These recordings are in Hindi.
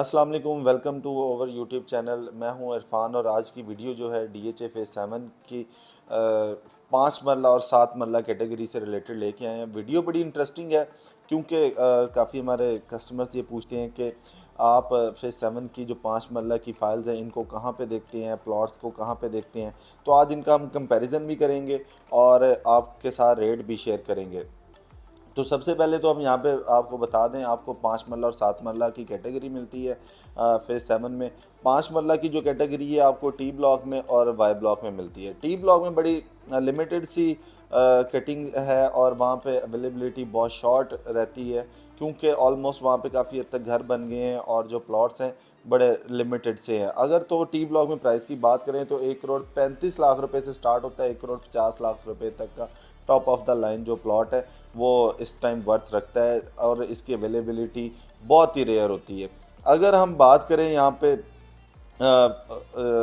अस्सलाम वालेकुम, welcome to our YouTube channel. मैं हूं इरफान और आज की वीडियो जो है DHA फेज़ 7 की 5 मरला और 7 मरला कैटेगरी से रिलेटेड लेके आए हैं। वीडियो बड़ी इंटरेस्टिंग है क्योंकि काफ़ी हमारे कस्टमर्स ये पूछते हैं कि आप फेज़ 7 की जो 5 मरला की फ़ाइल्स हैं इनको कहाँ पे देखते हैं, प्लॉट्स को कहाँ पे देखते हैं। तो आज इनका हम कंपैरिजन भी करेंगे और आपके साथ रेट भी शेयर करेंगे। तो सबसे पहले तो हम यहाँ पे आपको बता दें, आपको 5 मरला और 7 मरला की कैटेगरी मिलती है फेज़ 7 में। 5 मरला की जो कैटेगरी है आपको टी ब्लॉक में और वाई ब्लॉक में मिलती है। टी ब्लॉक में बड़ी लिमिटेड सी कटिंग है और वहाँ पे अवेलेबिलिटी बहुत शॉर्ट रहती है क्योंकि ऑलमोस्ट वहाँ पे काफ़ी हद तक घर बन गए हैं और जो प्लॉट्स हैं बड़े लिमिटेड से हैं। अगर तो टी ब्लॉक में प्राइस की बात करें तो 1,35 करोड़ रुपए से स्टार्ट होता है, 1,50 करोड़ रुपए तक का टॉप ऑफ द लाइन जो प्लॉट है वो इस टाइम वर्थ रखता है और इसकी अवेलेबिलिटी बहुत ही रेयर होती है। अगर हम बात करें यहाँ पे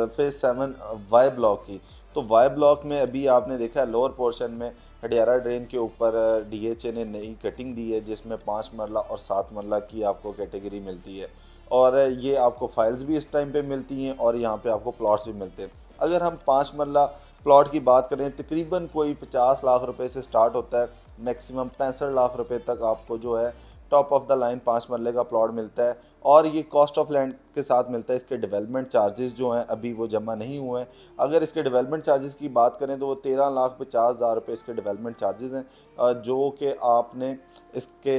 फेज 7 वाई ब्लॉक की, तो वाई ब्लॉक में अभी आपने देखा है लोअर पोर्शन में हडियारा ड्रेन के ऊपर DHA ने नई कटिंग दी है जिसमें 5 मरला और 7 मरला की आपको कैटेगरी मिलती है और ये आपको फाइल्स भी इस टाइम पे मिलती हैं और यहाँ पे आपको प्लॉट्स भी मिलते हैं। अगर हम 5 मरला प्लॉट की बात करें तकरीबन कोई 50 लाख रुपए से स्टार्ट होता है, मैक्सिमम 65 लाख रुपए तक आपको जो है टॉप ऑफ द लाइन 5 मरले का प्लॉट मिलता है और ये कॉस्ट ऑफ लैंड के साथ मिलता है। इसके डेवलपमेंट चार्जेस जो हैं अभी वो जमा नहीं हुए हैं। अगर इसके डेवलपमेंट चार्जेस की बात करें तो वो 13,50,000 रुपये इसके डेवलपमेंट चार्जेस हैं जो कि आपने इसके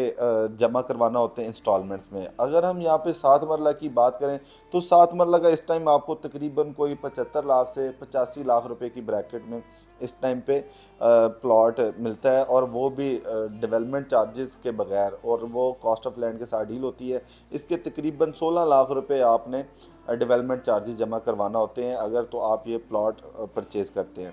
जमा करवाना होते हैं इंस्टॉलमेंट्स में। अगर हम यहाँ पे 7 मरला की बात करें तो 7 मरला का इस टाइम आपको तकरीबन कोई 75 लाख से 85 लाख रुपए की ब्रैकेट में इस टाइम पे प्लॉट मिलता है और वो भी डेवलपमेंट चार्जेस के बगैर और वो कॉस्ट ऑफ लैंड के साथ डील होती है। इसके तकरीबन 16 लाख रुपए आपने डेवलपमेंट चार्जेस जमा करवाना होते हैं अगर तो आप ये प्लॉट परचेज़ करते हैं।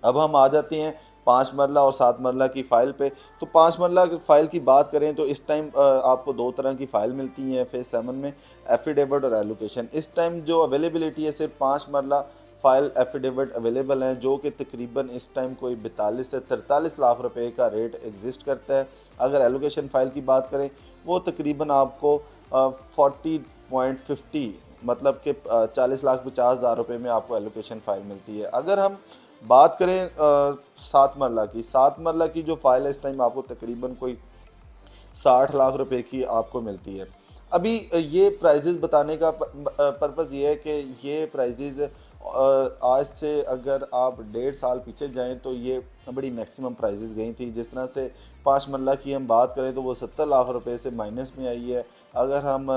अब हम आ जाते हैं 5 मरला और 7 मरला की फ़ाइल पे। तो 5 मरला की फ़ाइल की बात करें तो इस टाइम आपको दो तरह की फ़ाइल मिलती हैं फेज़ 7 में, एफिडेविट और एलोकेशन। इस टाइम जो अवेलेबिलिटी है सिर्फ 5 मरला फ़ाइल एफिडेविट अवेलेबल हैं जो कि तकरीबन इस टाइम कोई 42 से 43 लाख रुपए का रेट एग्जिस्ट करता है। अगर एलोकेशन फ़ाइल की बात करें वो तकरीबन आपको 40.50 मतलब कि 40,50,000 रुपये में आपको एलोकेशन फ़ाइल मिलती है। अगर हम बात करें 7 मरला की, 7 मरला की जो फ़ाइल है इस टाइम आपको तकरीबन कोई 60 लाख रुपए की आपको मिलती है। अभी ये प्राइजेज़ बताने का पर्पज़ ये है कि ये प्राइजेज़ आज से अगर आप 1.5 साल पीछे जाएं तो ये बड़ी मैक्सिमम प्राइजेज़ गई थी। जिस तरह से 5 मरला की हम बात करें तो वो 70 लाख रुपए से माइनस में आई है। अगर हम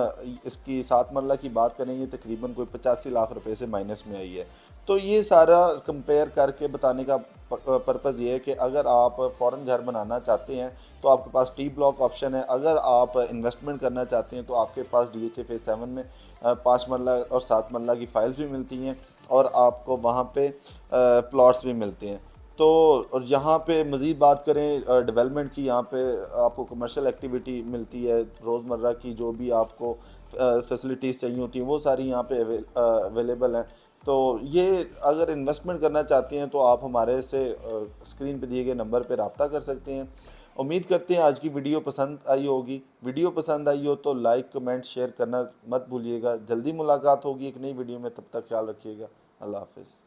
इसकी 7 मरला की बात करेंगे तकरीबन कोई 85 लाख रुपए से माइनस में आई है। तो ये सारा कंपेयर करके बताने का पर्पज़ ये है कि अगर आप फ़ौरन घर बनाना चाहते हैं तो आपके पास टी ब्लॉक ऑप्शन है। अगर आप इन्वेस्टमेंट करना चाहते हैं तो आपके पास DHA फेज़ 7 में 5 मरला और 7 मरला की फ़ाइल्स भी मिलती हैं और आपको वहाँ पे प्लॉट्स भी मिलते हैं। तो और यहाँ पे मज़ीद बात करें डेवलपमेंट की, यहाँ पे आपको कमर्शियल एक्टिविटी मिलती है, रोज़मर्रा की जो भी आपको फैसिलिटीज़ चाहिए होती हैं वो सारी यहाँ पे अवेलेबल हैं। तो ये अगर इन्वेस्टमेंट करना चाहते हैं तो आप हमारे से स्क्रीन पे दिए गए नंबर पे रब्ता कर सकते हैं। उम्मीद करते हैं आज की वीडियो पसंद आई होगी। वीडियो पसंद आई हो तो लाइक कमेंट शेयर करना मत भूलिएगा। जल्दी मुलाकात होगी एक नई वीडियो में, तब तक ख्याल रखिएगा। अल्लाह हाफ़िज़।